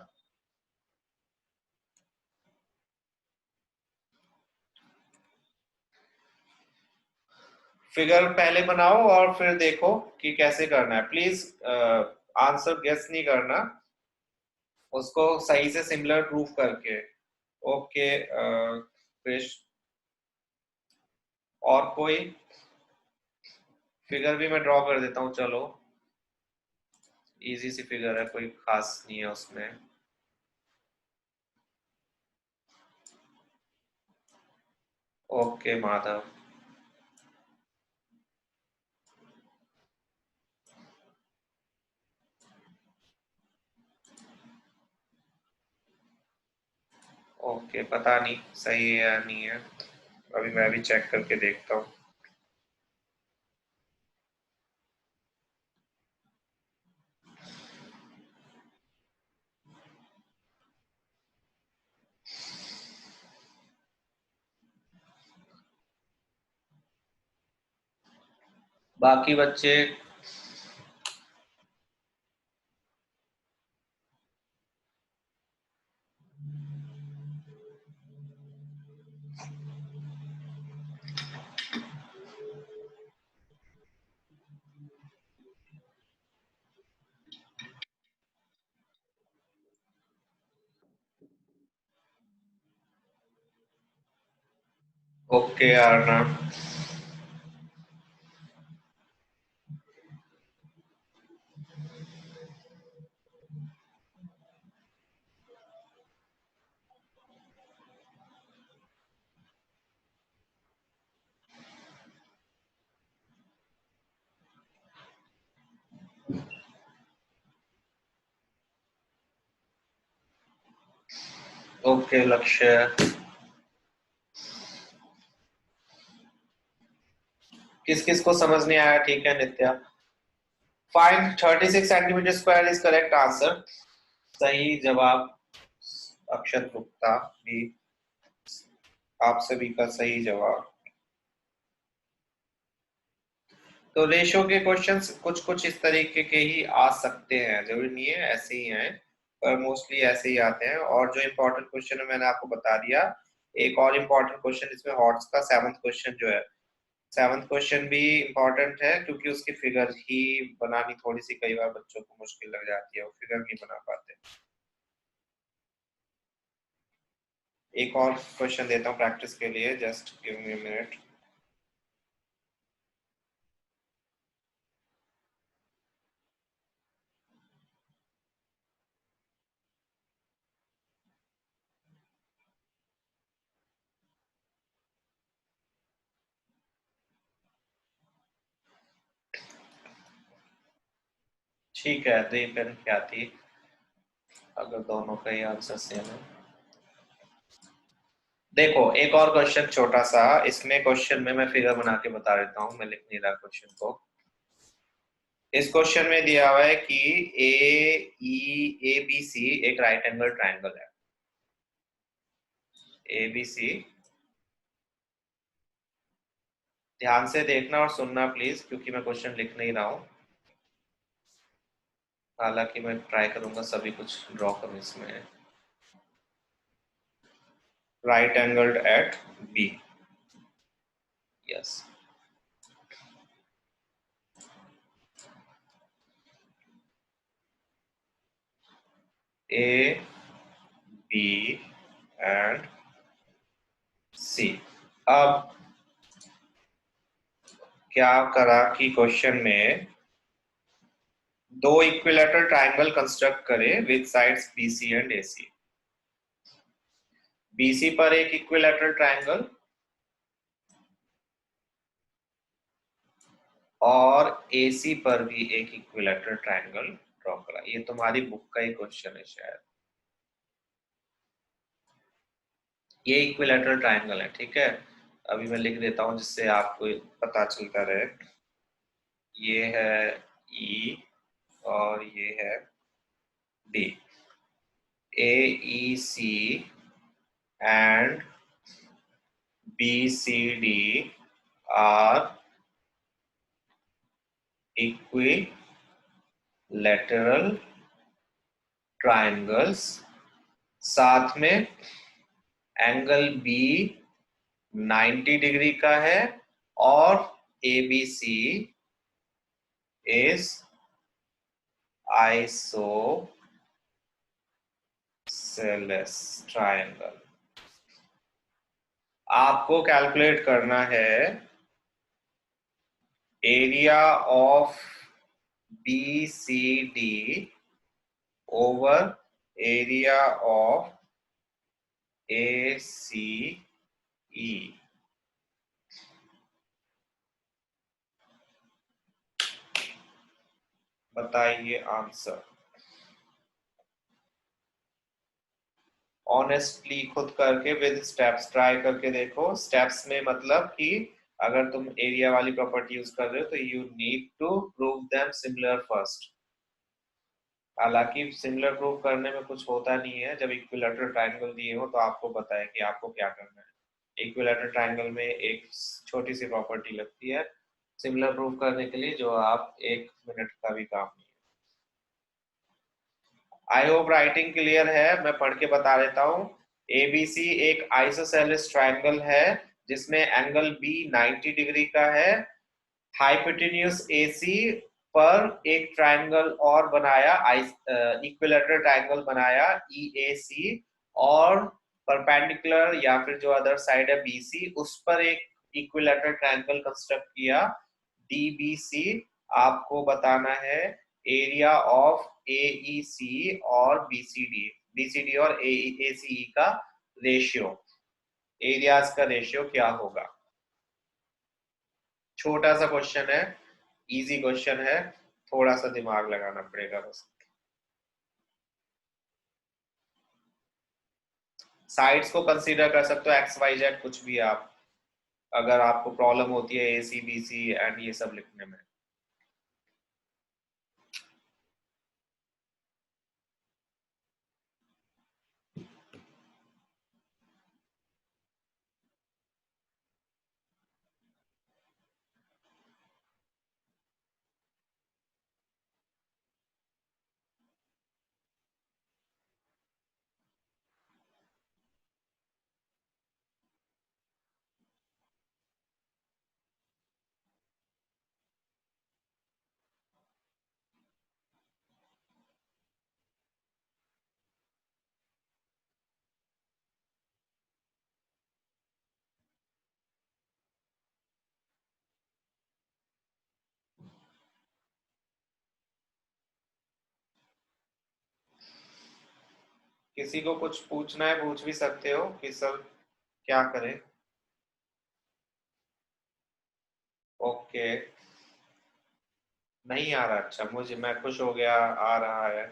Figure पहले बनाओ और फिर देखो कि कैसे करना है। प्लीज आंसर गेस नहीं करना, उसको सही से सिमिलर प्रूफ करके। ओके क्रिश, और कोई फिगर भी मैं ड्रॉ कर देता हूँ, चलो। इजी सी फिगर है, कोई खास नहीं है उसमें। ओके माधव। ओके, पता नहीं सही है या नहीं है, अभी मैं भी चेक करके देखता हूँ। बाकी बच्चे? ओके अर्णव। ओके लक्ष्य। किस किस को समझ नहीं आया? ठीक है Nitya. Fine 36 centimetre square is correct answer. सही जवाब। अक्षत गुप्ता भी, आप सभी का सही जवाब। तो रेशो के क्वेश्चंस कुछ कुछ इस तरीके के ही आ सकते हैं, जरूरी नहीं है ऐसे ही हैं, पर मोस्टली ऐसे ही आते हैं। और जो इम्पोर्टेंट क्वेश्चन है मैंने आपको बता दिया। एक और इम्पोर्टेंट क्वेश्चन इसमें हॉट्स का 7th क्वेश्चन जो है, 7th क्वेश्चन भी इम्पोर्टेंट है, क्योंकि उसकी फिगर ही बनानी थोड़ी सी कई बार बच्चों को मुश्किल लग जाती है, वो फिगर नहीं बना पाते। एक और क्वेश्चन देता हूँ प्रैक्टिस के लिए, just give me a minute. ठीक है, देख क्या थी अगर दोनों का ही आंसर सेम है। देखो एक और क्वेश्चन छोटा सा, इसमें क्वेश्चन में मैं फिगर बना के बता देता हूँ, मैं लिख नहीं रहा क्वेश्चन को। इस क्वेश्चन में दिया हुआ है कि ए बी सी एक राइट एंगल ट्राइंगल है। ए बी सी, ध्यान से देखना और सुनना प्लीज, क्योंकि मैं क्वेश्चन लिख नहीं रहा हूँ। हालांकि मैं ट्राई करूंगा सभी कुछ ड्रॉ करूँ इसमें। Right angled at B, yes. A B and C. अब क्या करा कि क्वेश्चन में दो इक्विलैटरल ट्राइंगल कंस्ट्रक्ट करे with sides BC and AC. BC पर एक इक्विलैटरल ट्राइंगल और एसी पर भी एक इक्विलैटरल ट्राइंगल ड्रॉ करा। ये तुम्हारी बुक का ही क्वेश्चन है शायद। ये इक्विलैटरल ट्राइंगल है, ठीक है। अभी मैं लिख देता हूं जिससे आपको पता चलता रहे। ये है ई और ये है D. A E C and B C D are equilateral triangles. साथ में एंगल बी 90 डिग्री का है और A B C is isosceles triangle. आपको कैलकुलेट करना है area of B C D over area of A C E. बताइए answer. Honestly खुद करके विद स्टेप्स ट्राई करके देखो। स्टेप्स में मतलब कि अगर तुम एरिया वाली प्रॉपर्टी यूज कर रहे हो तो you need to prove them similar first. हालांकि सिमिलर प्रूव करने में कुछ होता नहीं है, जब इक्विलैटरल ट्रायंगल दिए हो तो आपको पता है कि आपको क्या करना है। इक्विलैटरल ट्रायंगल में एक छोटी सी प्रॉपर्टी लगती है सिमिलर प्रूव करने के लिए, जो आप 1 मिनट का भी काम नहीं। आई होप राइटिंग क्लियर है, मैं पढ़ के बता देता हूँ। एबीसी एक आइसोसेलेस ट्रायंगल है जिसमें एंगल बी 90 डिग्री का है। हाइपोटेन्यूज एसी पर एक ट्रायंगल और बनाया, इक्विलैटरल ट्रायंगल बनाया ईएसी, और परपेंडिकुलर या फिर जो अदर साइड है बीसी उस पर एक इक्विलैटरल ट्रायंगल कंस्ट्रक्ट किया डीबीसी। आपको बताना है एरिया ऑफ एईसी और बीसीडी, बीसीडी और एसीई का रेशियो, एरियाज का रेशियो क्या होगा। छोटा सा क्वेश्चन है, इजी क्वेश्चन है, थोड़ा सा दिमाग लगाना पड़ेगा बस। साइड्स को कंसीडर कर सकते हो एक्स वाई जेड कुछ भी आप, अगर आपको प्रॉब्लम होती है ए सी बी सी एंड ये सब लिखने में। किसी को कुछ पूछना है पूछ भी सकते हो कि सर क्या करें। ओके, नहीं आ रहा, अच्छा मुझे, मैं खुश हो गया आ रहा है।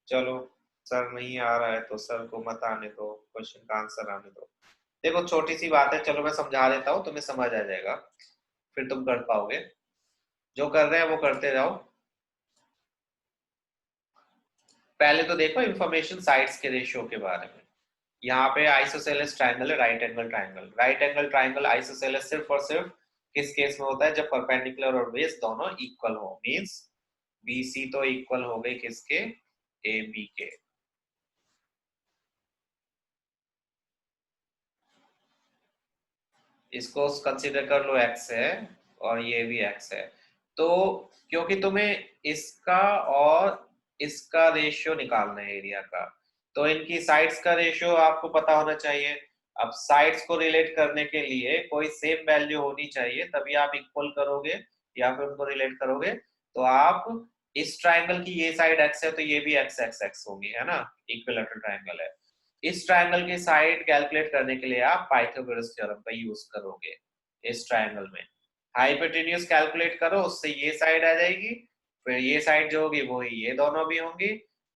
चलो, सर नहीं आ रहा है तो सर को मत आने दो, क्वेश्चन का आंसर आने दो। देखो छोटी सी बात है, चलो मैं समझा देता हूँ, तुम्हें समझ आ जाएगा, फिर तुम कर पाओगे। जो कर रहे हैं वो करते जाओ। पहले तो देखो इंफॉर्मेशन साइड्स के रेशियो के बारे में। यहाँ पे आइसोसेलेस ट्रायंगल है, right angle triangle. Right angle triangle isosceles सिर्फ और सिर्फ किस केस में होता है, जब परपेंडिकुलर और बेस दोनों इक्वल हो। मींस BC तो इक्वल हो गई किसके, AB के। इसको कंसीडर कर लो x है और ये भी x है। तो क्योंकि तुम्हें इसका और इसका रेशियो निकालना है एरिया का, तो इनकी साइड्स का रेशियो आपको पता होना चाहिए। अब साइड्स को रिलेट करने के लिए कोई सेम वैल्यू होनी चाहिए, तभी आप इक्वल करोगे या फिर उनको रिलेट करोगे। तो आप इस ट्राइंगल की ये साइड x है तो ये भी x x x होगी, है ना, इक्विलैटरल ट्राइंगल है। इस ट्रायंगल की साइड कैलकुलेट करने के लिए आप पाइथागोरस थ्योरम का यूज करोगे। इस ट्रायंगल में हाइपोटेन्यूज कैलकुलेट करो, उससे ये साइड आ जाएगी, फिर ये साइड जो होगी वो ही, ये दोनों भी होंगी।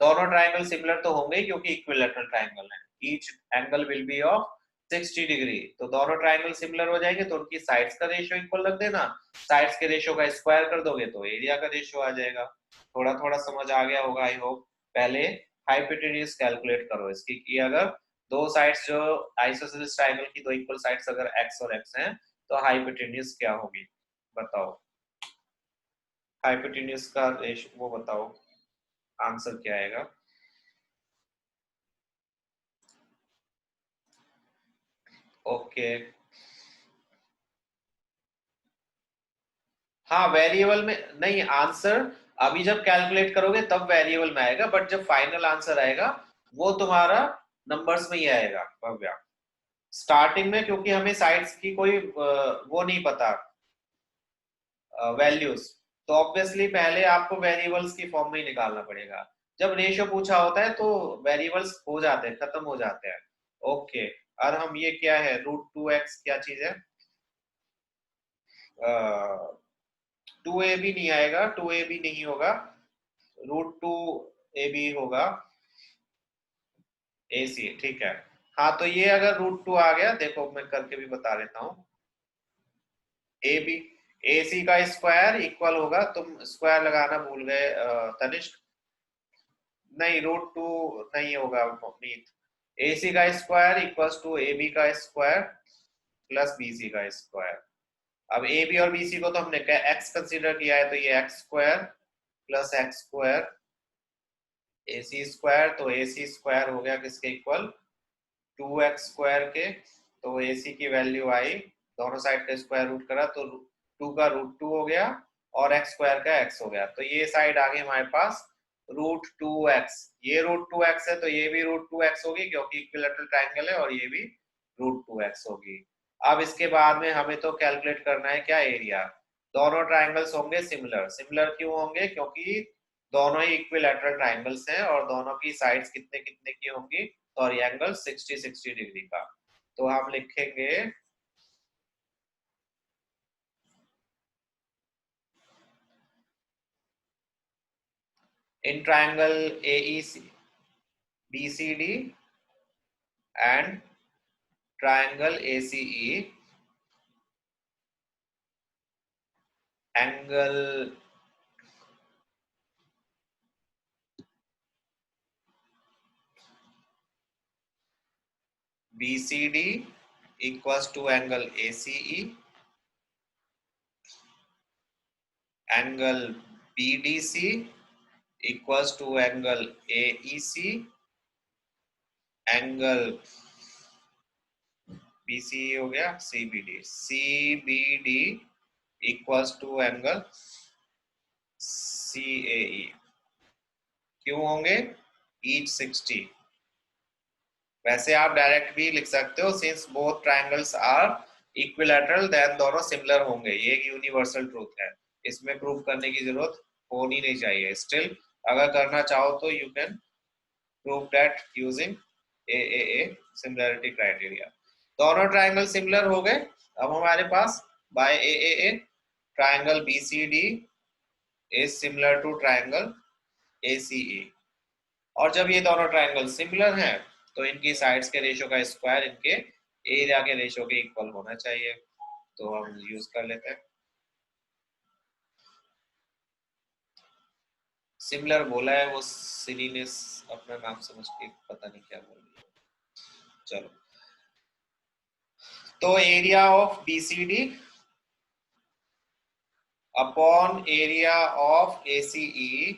दोनों ट्रायंगल सिमिलर तो होंगे क्योंकि इक्विलैटरल ट्रायंगल है। Each angle will be of 60 degree, तो दोनों ट्रायंगल सिमिलर हो जाएंगे, तो उनकी साइड्स का रेशियो इक्वल रख देना। साइड्स के रेशियो का स्क्वायर कर दोगे तो एरिया का रेशियो आ जाएगा। थोड़ा थोड़ा समझ आ गया होगा आई होप। पहले हाइपोटेन्यूज कैलकुलेट करो इसकी, कि अगर दो साइड्स जो आइसोसेलेस ट्रायंगल की दो इक्वल साइड्स अगर x और x हैं, तो हाइपोटेन्यूज क्या होगी बताओ। हाइपोटेन्यूज का रेशियो वो बताओ, आंसर क्या आएगा। ओके, हाँ वेरिएबल में नहीं, आंसर अभी जब कैलकुलेट करोगे तब वेरिएबल में आएगा, बट जब फाइनल आंसर आएगा वो तुम्हारा नंबर्स में ही आएगा भव्या। स्टार्टिंग में क्योंकि हमें साइड्स की कोई वो नहीं पता, वैल्यूज, तो ऑब्वियसली पहले आपको वेरिएबल्स की फॉर्म में ही निकालना पड़ेगा। जब रेशियो पूछा होता है तो वेरिएबल्स हो जाते हैं, खत्म हो जाते हैं। ओके, और हम ये क्या है, √2x क्या चीज है, 2ab नहीं आएगा, 2ab नहीं होगा, √2ab होगा, AC ठीक है। हाँ तो ये अगर √2 आ गया, देखो मैं करके भी बता देता हूँ। AB AC का स्क्वायर इक्वल होगा, तुम स्क्वायर लगाना भूल गए तनिष्क। नहीं, √2 नहीं होगा मीत। AC का स्क्वायर इक्वल्स टू AB का स्क्वायर प्लस BC का स्क्वायर। अब AB और BC को तो हमने x कंसीडर किया है, तो ये x square plus x square AC square, तो AC स्क्वायर हो गया किसके इक्वल, 2x स्क्वायर के। तो AC की वैल्यू आई, दोनों साइड का स्क्वायर रूट करा तो 2 का √2 हो गया और x स्क्वायर का x हो गया, तो ये साइड आ गई हमारे पास √2x। ये √2x है तो ये भी √2x होगी क्योंकि इक्विलैटरल ट्रायंगल है, और ये भी √2x होगी। अब इसके बाद में हमें तो कैलकुलेट करना है क्या, एरिया। दोनों ट्रायंगल्स होंगे सिमिलर। सिमिलर क्यों होंगे, क्योंकि दोनों ही इक्विलैटरल ट्रायंगल्स हैं और दोनों की साइड्स कितने कितने की होंगी, सॉरी एंगल 60 डिग्री का। तो हम लिखेंगे in triangle AEC BCD and triangle ACE, angle BCD equals to angle ACE, angle BDC equals to angle AEC, angle BCE हो गया, CBD equals to angle CAE। क्यों होंगे, ईच 60। वैसे आप डायरेक्ट भी लिख सकते हो, since both triangles are equilateral then दोनों सिमिलर होंगे, ये एक यूनिवर्सल ट्रूथ है, इसमें प्रूव करने की जरूरत होनी नहीं चाहिए। स्टिल अगर करना चाहो तो you can prove that using AAA similarity criteria. दोनों ट्रायंगल सिमिलर हो गए। अब हमारे पास by AAA triangle BCD is similar to triangle ACE। और जब ये दोनों ट्राइंगल सिमिलर हैं तो इनकी साइड्स के रेशियो का स्क्वायर इनके एरिया के रेशियो के इक्वल होना चाहिए। तो हम यूज कर लेते हैं। सिमिलर बोला है, वो सिलीनेस अपना नाम समझ के पता नहीं क्या बोल रही है। चलो, तो area of BCD upon area of ACE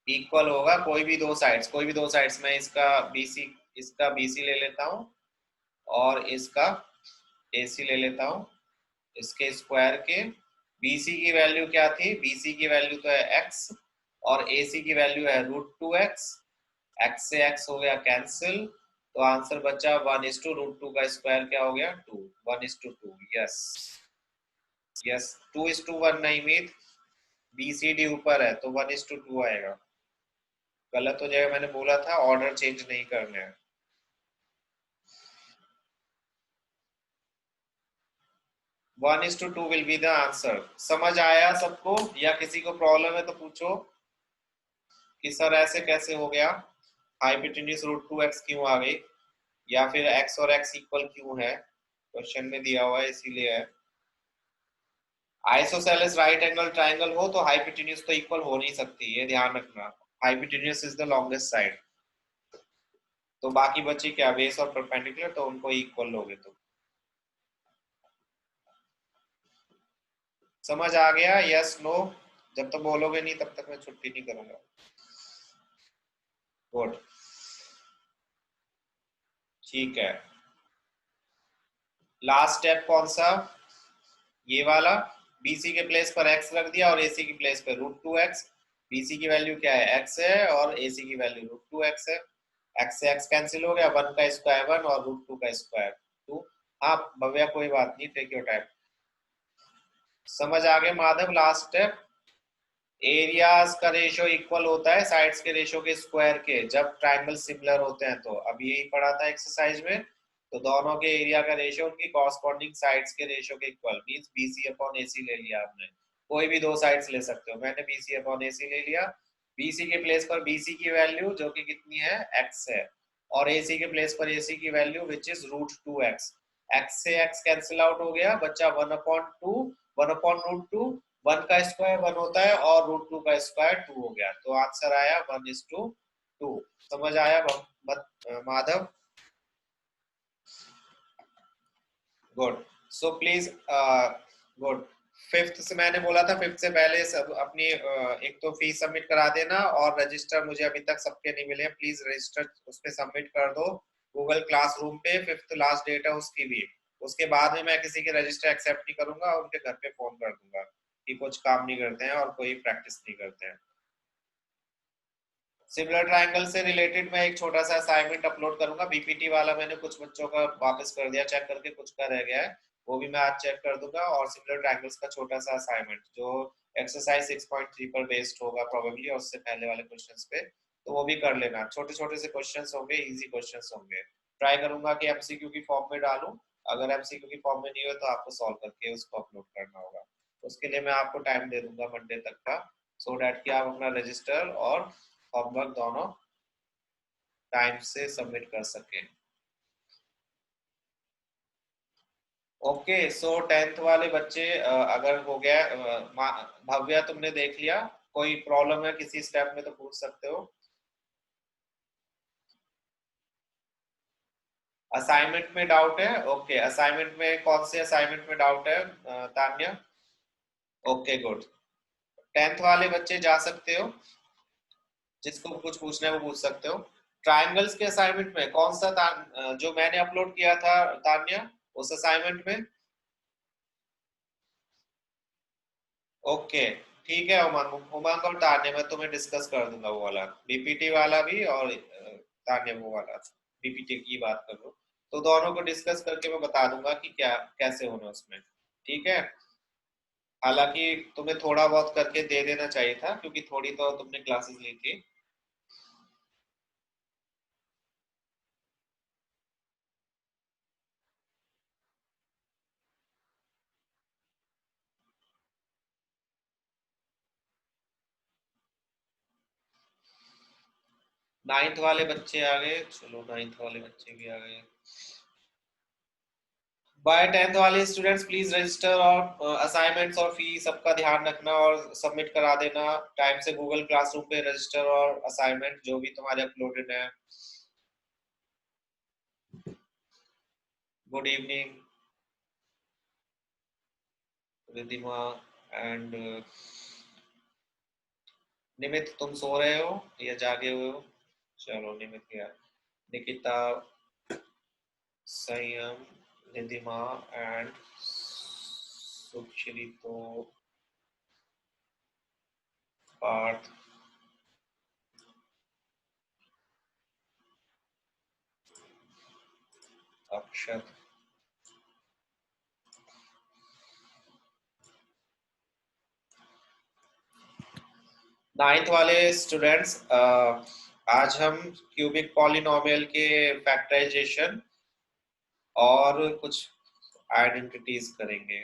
equal होगा कोई भी दो साइड्स में इसका BC ले लेता हूँ और इसका AC ले लेता हूँ, इसके स्क्वायर के। BC की वैल्यू क्या थी? BC की वैल्यू तो है x और AC की वैल्यू है √2x। x से x हो गया कैंसिल, तो आंसर बचा 1:√2 का स्क्वायर क्या हो गया? 2। 1:2। यस यस, 2:1 नहीं मीत, BCD ऊपर है तो 1:2 आएगा। गलत हो जाएगा, मैंने बोला था ऑर्डर चेंज नहीं करने हैं। 1:2 विल बी द आंसर। समझ आया सबको, या किसी को प्रॉब्लम है तो पूछो कि सर ऐसे कैसे हो गया, हाइपोटेन्यूज √2x क्यों आ गई, या फिर x और x इक्वल क्यों है, क्वेश्चन में दिया हुआ है इसीलिए है। आइसोसेलेस राइट एंगल ट्राइंगल हो तो हाइपोटेन्यूज तो इक्वल हो नहीं सकती, ये ध्यान रखना। Hypotenuse is the longest side, तो बाकी बची क्या, बेस और परपेंडिकुलर, तो उनको इक्वल लोगे तो। समझ आ गया? Yes no? जब तक बोलोगे नहीं तब तक मैं छुट्टी नहीं करूंगा। गुड, ठीक है। लास्ट स्टेप कौन सा? ये वाला। BC के प्लेस पर x रख दिया और AC की प्लेस पर √2x। BC की वैल्यू क्या है? x है और AC की वैल्यू √2x है। x से x कैंसिल हो गया, 1 का स्क्वायर 1 और √2 का स्क्वायर 2। हाँ भव्या, कोई बात नहीं, टेक योर टाइम। समझ आ गए माधव? लास्ट स्टेप, एरियाज का रेशियो इक्वल होता है साइड्स के रेशियो के स्क्वायर के, जब ट्राइंगल सिमिलर होते हैं। तो अभी यही पढ़ा था एक्सरसाइज में। तो दोनों के एरिया का रेशियो उनकी कॉरस्पॉन्डिंग साइड्स के रेशियो के equal, means BC upon AC ले लिया आपने। कोई भी दो साइड्स ले सकते हो, मैंने BC अपॉन AC ले लिया। BC के प्लेस पर BC की वैल्यू जो कि कितनी है? x है, और AC के प्लेस पर AC की value which is √2x। x से x कैंसिल आउट हो गया, बच्चा 1/2। 1/√2, 1 का स्क्वायर 1 होता है और √2 का स्क्वायर 2 हो गया, तो आंसर आया 1:2। समझ आया Madhav? Good. So please, good. Fifth से मैंने बोला था, फिफ्थ से पहले सब अपनी एक तो फीस सबमिट करा देना, और रजिस्टर मुझे अभी तक सबके नहीं मिले हैं, प्लीज रजिस्टर उस पर सबमिट कर दो गूगल क्लासरूम पे। फिफ्थ लास्ट डेट है उसकी भी। उसके बाद में मैं किसी के रजिस्टर एक्सेप्ट नहीं करूंगा, उनके घर पे फोन कर दूंगा कि कुछ काम नहीं करते हैं और कोई प्रैक्टिस नहीं करते हैं। सिमिलर ट्रायंगल से रिलेटेड मैं एक छोटा सा असाइनमेंट अपलोड करूंगा। BPT वाला मैंने कुछ बच्चों का वापस कर दिया चेक करके, कुछ का रह गया है, वो भी मैं आज चेक कर दूंगा। और सिमिलर ट्रायंगल्स का छोटा सा असाइनमेंट जो एक्सरसाइज 6.3 पर बेस्ड होगा प्रोबेबली, और उससे पहले वाले क्वेश्चंस पे, तो वो भी कर लेना। छोटे छोटे से क्वेश्चंस होंगे, इजी क्वेश्चंस होंगे। ट्राई करूंगा कि MCQ की फॉर्म में डालूं। अगर MCQ की फॉर्म में नहीं हो तो आपको सॉल्व करके उसको अपलोड करना होगा। उसके लिए मैं आपको टाइम दे दूंगा मंडे तक का, सो डैट कि आप अपना रजिस्टर और होमवर्क दोनों टाइम से सबमिट कर सकें। ओके, सो 10th वाले बच्चे अगर हो गया, भव्या तुमने देख लिया, कोई प्रॉब्लम है किसी स्टेप में तो पूछ सकते हो। असाइनमेंट में डाउट है? ओके, असाइनमेंट में कौन से असाइनमेंट में डाउट है तान्या? Okay good. 10th वाले बच्चे जा सकते हो, जिसको कुछ पूछना है वो पूछ सकते हो। ट्रायंगल्स के असाइनमेंट में कौन सा जो मैंने अपलोड किया था तान्या, उस असाइनमेंट में? ओके, ठीक है उमंग, उमंग और तान्या मैं तुम्हें डिस्कस कर दूंगा वो वाला BPT वाला भी, और तान्या वो वाला BPT की बात कर लो, तो दोनों को डिस्कस करके मैं बता दूंगा कि क्या कैसे होना उसमें। ठीक है। हालांकि तुम्हें थोड़ा बहुत करके दे देना चाहिए था, क्योंकि थोड़ी तो तुमने क्लासेस ली थी। नाइन्थ वाले बच्चे आ गए, चलो नाइन्थ वाले बच्चे भी आ गए। बाय 10th वाले स्टूडेंट्स प्लीज रजिस्टर और असाइनमेंट्स और फी सबका ध्यान रखना और सबमिट करा देना टाइम से गूगल क्लासरूम पे। रजिस्टर और असाइनमेंट जो भी तुम्हारे अपलोडेड है। गुड इवनिंग रिधिमा एंड निमित, तुम सो रहे हो या जागे हुए हो? चलो निमित गया, निकिता, संयम, रिधिमा एंड सुचिरितो, पार्थ, अक्षत। नाइन्थ वाले स्टूडेंट्स, आज हम क्यूबिक पॉलिनोमियल के फैक्टराइजेशन और कुछ आइडेंटिटीज करेंगे।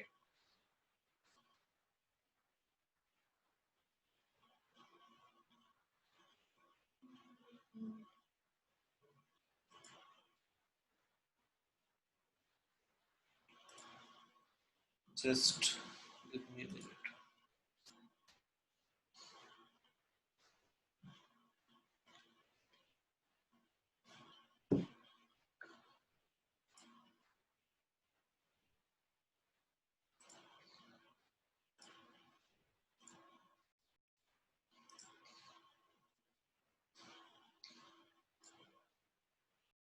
जस्ट